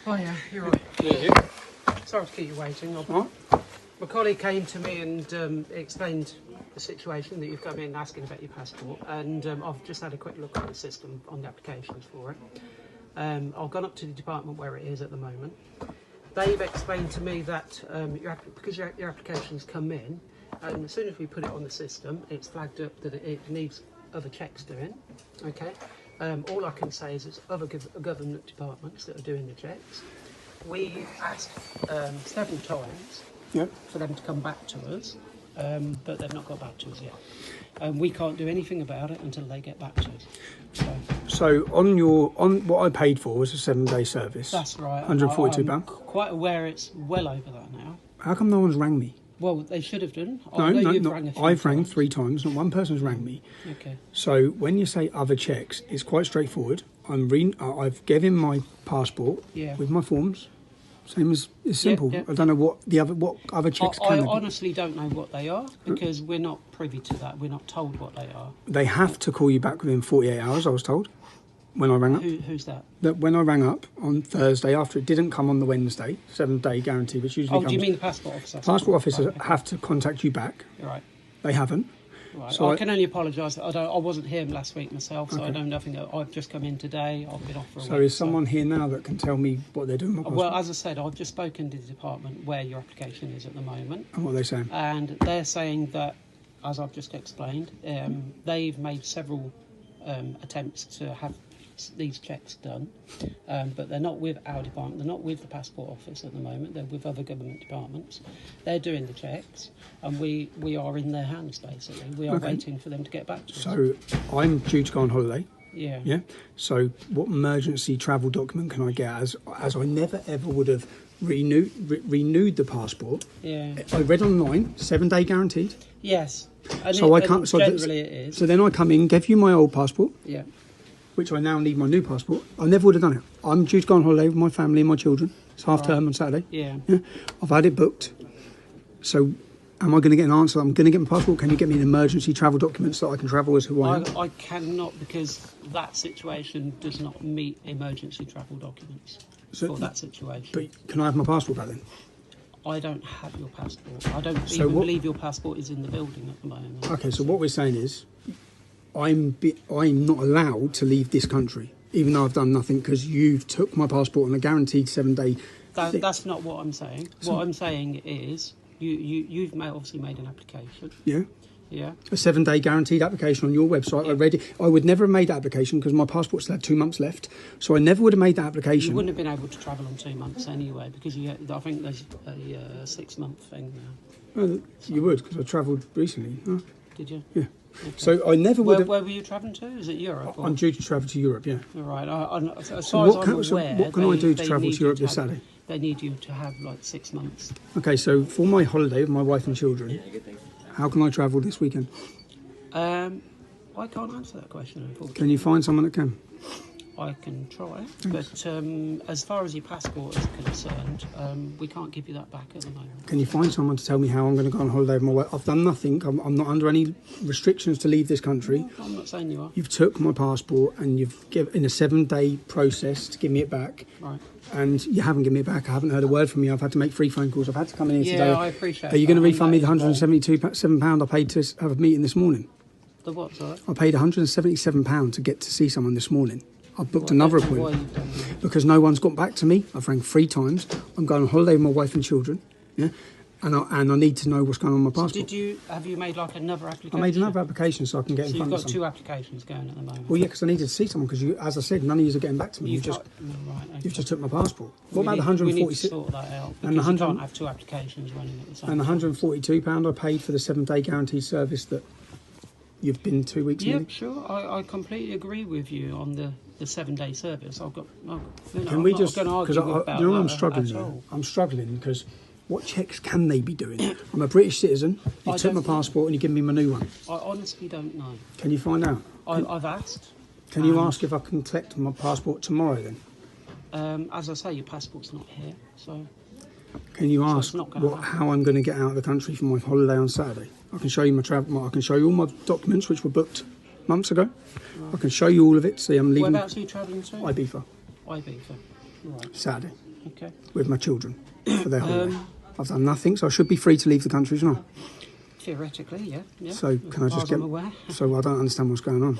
Oh yeah, you're right. Yeah. Sorry to keep you waiting. What? My colleague came to me and explained the situation that you've come in asking about your passport, and I've just had a quick look at the system on the applications for it. I've gone up to the department where it is at the moment. They've explained to me that because your application's come in, as soon as we put it on the system, it's flagged up that it needs other checks doing. Okay. All I can say is it's other government departments that are doing the checks. We asked several times for them to come back to us, but they've not got back to us yet. We can't do anything about it until they get back to us. So on what I paid for was a 7-day service. That's right. £142. I'm quite aware it's well over that now. How come no one's rang me? Well, they should have done. I've rang 3 times. Not one person's rang me. Okay. So when you say other checks, it's quite straightforward. I've given my passport with my forms. Same as it's simple. Yeah. I don't know what other checks I can they honestly don't know what they are because we're not privy to that. We're not told what they are. They have to call you back within 48 hours, I was told, when I rang up. Who's that? That when I rang up on Thursday, after it didn't come on the Wednesday, 7-day guarantee, which usually comes... do you mean the passport officer? Passport officers have to contact you back. You're right. They haven't. Right. So I can only apologise. I wasn't here last week myself, so I know nothing. I've just come in today. I've been off for a week. So is someone here now that can tell me what they're doing with my passport? Well, as I said, I've just spoken to the department where your application is at the moment. And what are they saying? And they're saying that, as I've just explained, they've made several attempts to have these checks done, but they're not with our department, they're not with the passport office at the moment, they're with other government departments. They're doing the checks and we are in their hands basically. We are waiting for them to get back to us. So I'm due to go on holiday. Yeah. So what emergency travel document can I get as I never ever would have renewed the passport? Yeah. I read online 7-day guaranteed. Yes. And so I can't. So generally it is. So then I come in, give you my old passport. Yeah. Which I now need my new passport. I never would have done it. I'm due to go on holiday with my family and my children. It's half term on Saturday. Yeah. I've had it booked. So am I going to get an answer? I'm going to get my passport. Can you get me an emergency travel document so I can travel as who I am? I cannot because that situation does not meet emergency travel documents for that situation. But can I have my passport back then? I don't have your passport. I don't even believe your passport is in the building at the moment. Okay, so what we're saying is I'm not allowed to leave this country, even though I've done nothing, because you've took my passport on a guaranteed 7-day... That's not what I'm saying. What I'm saying is you've obviously made an application. Yeah. Yeah. A 7-day guaranteed application on your website. Yeah. I read it. I would never have made that application because my passport still had 2 months left. So I never would have made that application. You wouldn't have been able to travel on 2 months anyway because I think there's a 6-month thing now. Oh, you would because I travelled recently. Oh. Did you? Yeah. Okay. So I never would have... Where were you travelling to? Is it Europe? I'm due to travel to Europe, yeah. All right. As so far as I'm aware... what can I do to travel to Europe this Saturday? They need you to have like 6 months. Okay, so for my holiday with my wife and children, how can I travel this weekend? I can't answer that question, unfortunately. Can you find someone that can? I can try, but as far as your passport is concerned, we can't give you that back at the moment. Can you find someone to tell me how I'm going to go on holiday with my wife? I've done nothing. I'm not under any restrictions to leave this country. No, I'm not saying you are. You've took my passport and you've given a 7-day process to give me it back. Right. And you haven't given me it back. I haven't heard a word from you. I've had to make 3 phone calls. I've had to come in here today. Yeah, I appreciate Are you going to refund me the £177 I paid to have a meeting this morning? The what, sorry? I paid £177 to get to see someone this morning. I've booked another appointment because no one's got back to me. I've rang 3 times. I'm going on holiday with my wife and children, yeah, and I need to know what's going on with my passport. So have you made like another application? I made another application so I can get in front of someone. So you've got 2 applications going at the moment? Well, yeah, because I needed to see someone because, as I said, none of you are getting back to me. You've just took my passport. What about the 146? We need to sort that out because you can't have 2 applications running at the same time. And the £142 I paid for the 7-day guaranteed service that you've been 2 weeks. Yeah, sure. I completely agree with you on the 7-day service. Can we just? Because I'm struggling now. I'm struggling because what checks can they be doing? I'm a British citizen. You took my passport and you give me my new one. I honestly don't know. Can you find out? I've asked. Can you ask if I can collect my passport tomorrow then? As I say, your passport's not here, so. Can you ask how I'm going to get out of the country for my holiday on Saturday? I can show you my travel. I can show you all my documents which were booked months ago. Right. I can show you all of it. See, I'm leaving Whereabouts are you travelling to? Ibiza Ibiza. Right. Saturday Okay. with my children for their holiday. I've done nothing, so I should be free to leave the country, shouldn't I? Theoretically, yeah. So can I As far just as get? I'm aware. So I don't understand what's going on.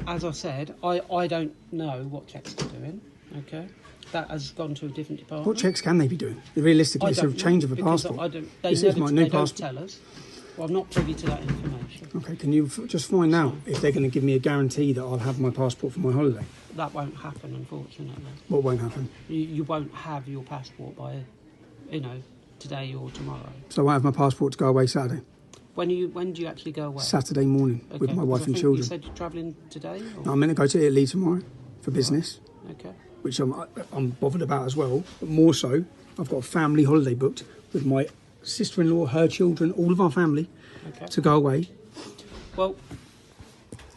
As I said, I don't know what checks they're doing. Okay. That has gone to a different department. What checks can they be doing? Realistically, it's a change of a passport. They This is my new don't passport. tell us. Well, I'm not privy to that information. Okay, can you just find out if they're going to give me a guarantee that I'll have my passport for my holiday? That won't happen, unfortunately. What won't happen? You won't have your passport by, today or tomorrow. So I have my passport to go away Saturday. When do you actually go away? Saturday morning with Okay, my 'cause wife I and think children. You said you're travelling today? Or? No, I'm meant to go to Italy tomorrow for business, Okay. which I'm bothered about as well. But more so, I've got a family holiday booked with my sister-in-law, her children, all of our family Okay. to go away. Well,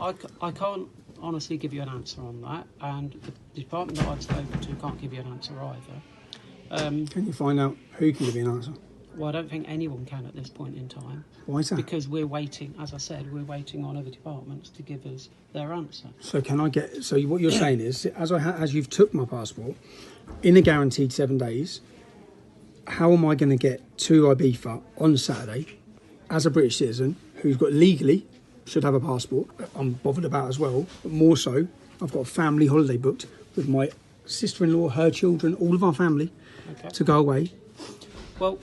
I can't honestly give you an answer on that, and the department that I've spoken to can't give you an answer either. Can you find out who can give me an answer? Well, I don't think anyone can at this point in time, Why is that? because we're waiting, as I said, we're waiting on other departments to give us their answer. So can I get? So what you're saying is, as you've took my passport in a guaranteed 7 days, how am I going to get to Ibiza on Saturday as a British citizen who's got legally should have a passport? I'm bothered about as well, but more so, I've got a family holiday booked with my sister-in-law, her children, all of our family Okay. to go away. Well,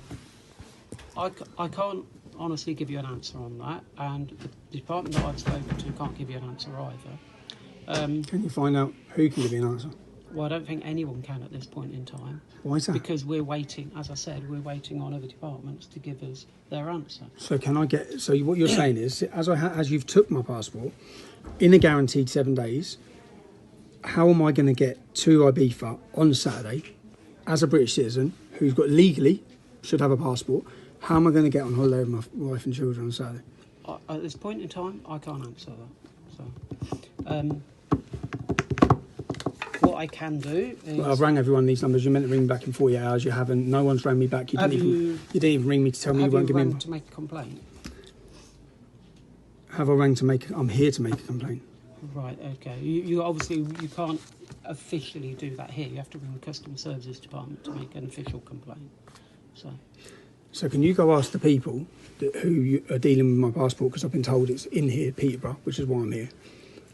I can't honestly give you an answer on that, and the department that I've spoken to can't give you an answer either. Can you find out who can give me an answer? Well, I don't think anyone can at this point in time, Why is that? because we're waiting, as I said, we're waiting on other departments to give us their answer. So can I get? So what you're saying is, as you've took my passport in a guaranteed 7 days, how am I going to get to Ibiza on Saturday as a British citizen who's got legally should have a passport? How am I going to get on holiday with my wife and children on Saturday? At this point in time, I can't answer that. So, what I can do is... Well, I've rang everyone these numbers. You're meant to ring me back in 48 hours. You haven't. No one's rang me back. You didn't even ring me to tell me you won't give me. to make a complaint? Have I rang to make? I'm here to make a complaint. Right. Okay. You obviously you can't officially do that here. You have to ring the customer services department to make an official complaint. So can you go ask the people who are dealing with my passport, because I've been told it's in here, Peterborough, which is why I'm here.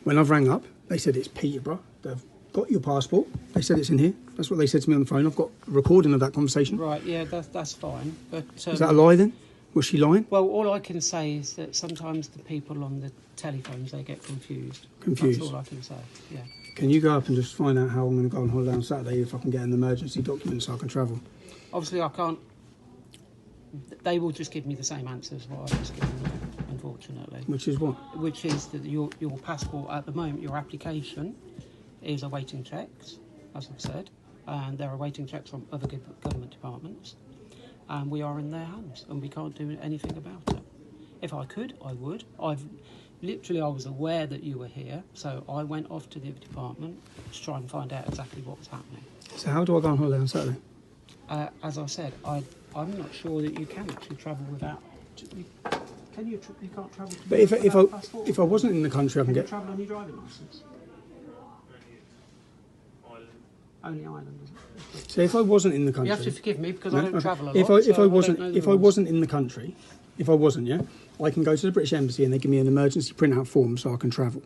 When I've rang up, they said it's Peterborough. They've got your passport. They said it's in here. That's what they said to me on the phone. I've got a recording of that conversation. right. Yeah. That's fine. But Is that a lie then? Was she lying? well, all I can say is that sometimes the people on the telephones they get confused. Confused. That's all I can say. Yeah. Can you go up and just find out how I'm going to go on holiday on Saturday, if I can get an emergency document so I can travel? Obviously, I can't. They will just give me the same answer as what I've just given you, unfortunately. Which is what? Which is that your passport at the moment, your application is awaiting checks, as I've said, and they're awaiting checks from other government departments, and we are in their hands, and we can't do anything about it. If I could, I would. I was aware that you were here, so I went off to the other department to try and find out exactly what was happening. So how do I go on holiday on Saturday? As I said, I'm not sure that you can actually travel without. Can you? You can't travel. But if I wasn't in the country, I can you get. travel on your driving licence? Only Ireland, is it? So if I wasn't in the country, You have to forgive me because I No, don't okay. travel a lot. If I wasn't wasn't in the country, I can go to the British Embassy and they give me an emergency printout form so I can travel.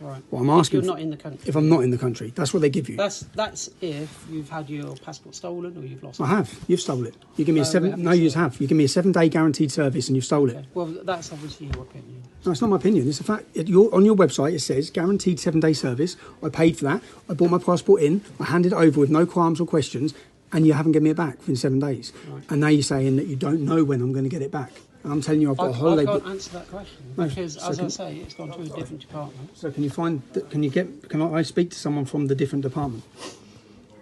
Right. What I'm asking, You're not in the country. if I'm not in the country, that's what they give you. That's if you've had your passport stolen or you've lost I it. have. You've stole it. You give me a we seven. haven't No, you stolen have. You give me a 7-day guaranteed service and you stole it. Okay. Well, that's obviously your opinion. No, it's not my opinion. It's a fact. On your website, it says guaranteed 7-day service. I paid for that. I brought my passport in. I handed it over with no qualms or questions, and you haven't given me it back within 7 days. Right. And now you're saying that you don't know when I'm going to get it back. And I'm telling you, I've got a holiday. I can't book. answer that question No, because, so as can- I say, it's gone to a different department. So can I speak to someone from the different department?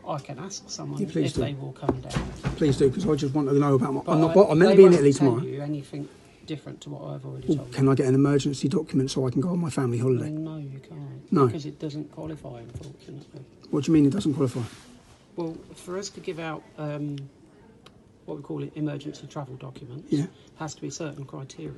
I can ask someone Yeah, please if do. they will come down. Please do, because I just want to know about my. But I'm meant to they be in won't Italy tell tomorrow. you anything different to what I've already Well, told you. can I get an emergency document so I can go on my family holiday? No, you can't. No. Because it doesn't qualify, unfortunately. What do you mean it doesn't qualify? Well, for us to give out what we call it emergency travel documents, Yeah. has to be certain criteria.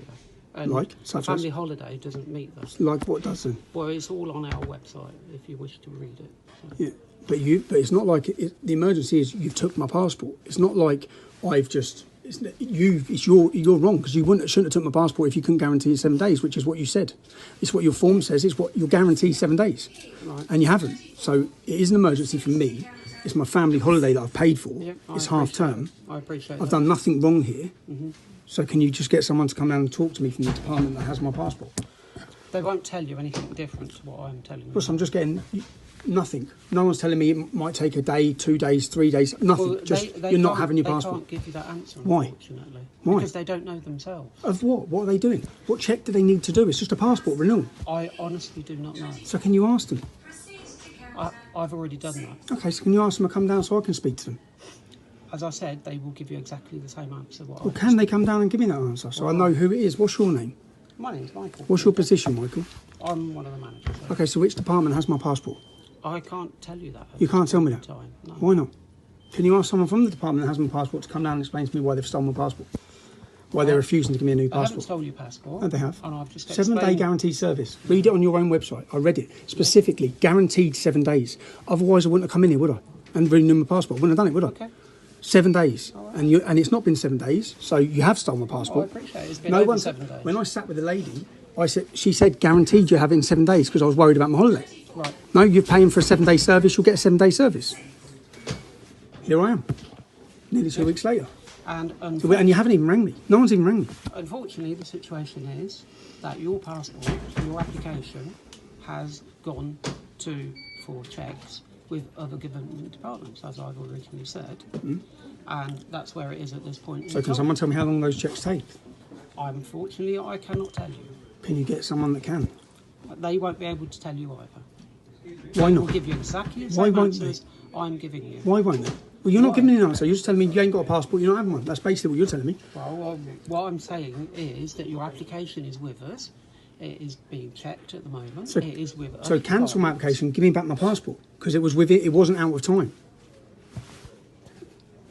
And Like, a such family as? holiday doesn't meet that. Like what does then? Well, it's all on our website if you wish to read it. So. Yeah, but it's not like the emergency is you've took my passport. It's not like I've just you're wrong because shouldn't have took my passport if you couldn't guarantee 7 days, which is what you said. It's what your form says. It's what you'll guarantee 7 days, Right. and you haven't. So it is an emergency for me. It's my family holiday that I've paid for. Yep, It's half term. I appreciate I've that. done nothing wrong here. So can you just get someone to come down and talk to me from the department that has my passport? They won't tell you anything different to what I'm telling you. Plus, I'm just getting nothing. No one's telling me it might take a day, 2 days, 3 days. Nothing. Well, Just they you're not can't- having your They passport. can't give you that answer, Why? unfortunately. Why? Because they don't know themselves. Of what? What are they doing? What check do they need to do? It's just a passport renewal. I honestly do not know. So can you ask them? I've already done that. Okay, so can you ask them to come down so I can speak to them? As I said, they will give you exactly the same answer. Well, can they come down and give me that answer so I know who it is? What's your name? My name's Michael. What's your position, Michael? I'm one of the managers. Okay, so which department has my passport? I can't tell you that. You can't tell me that? Time. No. Why not? Can you ask someone from the department that has my passport to come down and explain to me why they've stolen my passport? Why they're refusing to give me a new I haven't passport? stole your passport. No, they have. And I've just 7 day explained- guaranteed service. Read it on your own website. I read it specifically. Guaranteed 7 days. Otherwise, I wouldn't have come in here, would I? And renew my passport. I wouldn't have done it, would I? Okay. 7 days. And it's not been 7 days, so you have stolen my Oh, I passport. appreciate it. It's been over 7 days. When I sat with the lady, she said guaranteed you have it in 7 days because I was worried about my holiday. Right. No, you're paying for a 7 day service, you'll get a 7 day service. Here I am. Nearly 2 weeks later. And And you haven't even rang me. No one's even rang me. unfortunately, the situation is that your passport, your application, has gone for checks with other government departments, as I've originally said. And that's where it is at this point. So can someone tell me how long those checks take? Unfortunately, I cannot tell you. Can you get someone that can? They won't be able to tell you either. Why They'll not? give you exactly the Why same won't they? answers I'm giving you. Why won't they? Well, you're not Why? giving me an answer. You're just telling me you ain't got a passport, you're not having one. That's basically what you're telling me. Well, what I'm saying is that your application is with us. It is being checked at the moment. So- it is with us. So cancel my application, give me back my passport because it was with it. It wasn't out of time.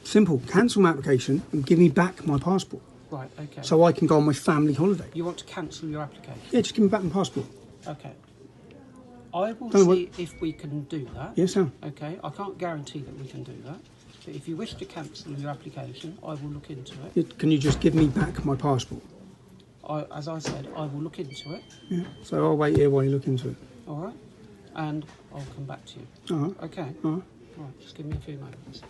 Simple. Cancel my application and give me back my passport Right, okay. so I can go on my family holiday. You want to cancel your application? Yeah, just give me back my passport. Okay. I will Don't see if we can do that. Yes, sir. Okay, I can't guarantee that we can do that. But if you wish to cancel your application, I will look into it. Yeah, can you just give me back my passport? As I said, I will look into it. Yeah. So I'll wait here while you look into it. All right, and I'll come back to you. All right. Okay. All right. All right. Just give me a few moments.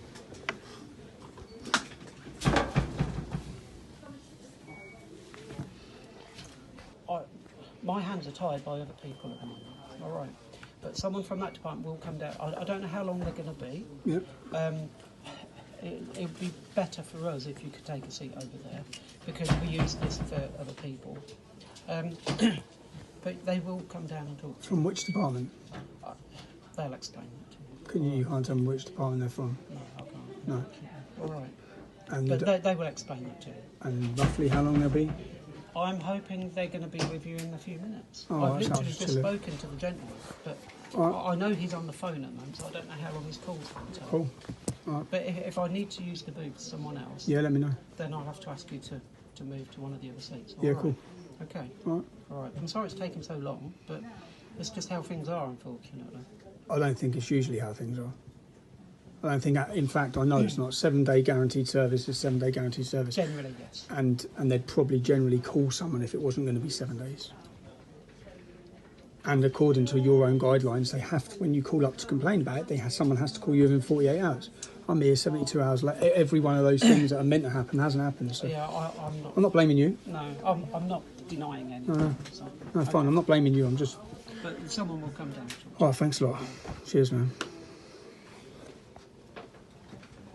My hands are tied by other people at the moment. All right, but someone from that department will come down. I don't know how long they're going to be. Yeah. It would be better for us if you could take a seat over there because we use this for other people. But they will come down and talk to From which department? you. They'll explain that to you. Can you can't tell me which department they're from? No, I can't. No. All right. And But they will explain that to you. and roughly how long they'll be? I'm hoping they're going to be with you in a few minutes. Oh, I've that sounds literally just chilly. spoken to the gentleman, but All I know he's on the phone at the moment, so I don't know how long his call's going to take. Cool. All right. But if I need to use the booth someone else, Yeah, let me know. then I'll have to ask you to move to one of the other seats. Yeah, All right? cool. Okay. All right. All right. I'm sorry it's taken so long, but it's just how things are, unfortunately. I don't think it's usually how things are. I don't think, in fact, I know it's not. 7 day guaranteed service is 7 day guaranteed service. Generally, yes. And they'd probably generally call someone if it wasn't going to be 7 days. And according to your own guidelines, they have to, when you call up to complain about it, someone has to call you within 48 hours. I'm here 72 hours late. Every one of those things that are meant to happen hasn't happened. So Yeah, I'm not. I'm not blaming you. No, I'm not denying anything. No. So, No, fine. I'm not blaming you. I'm just. but someone will come down to you. Oh, thanks a lot. Cheers, man.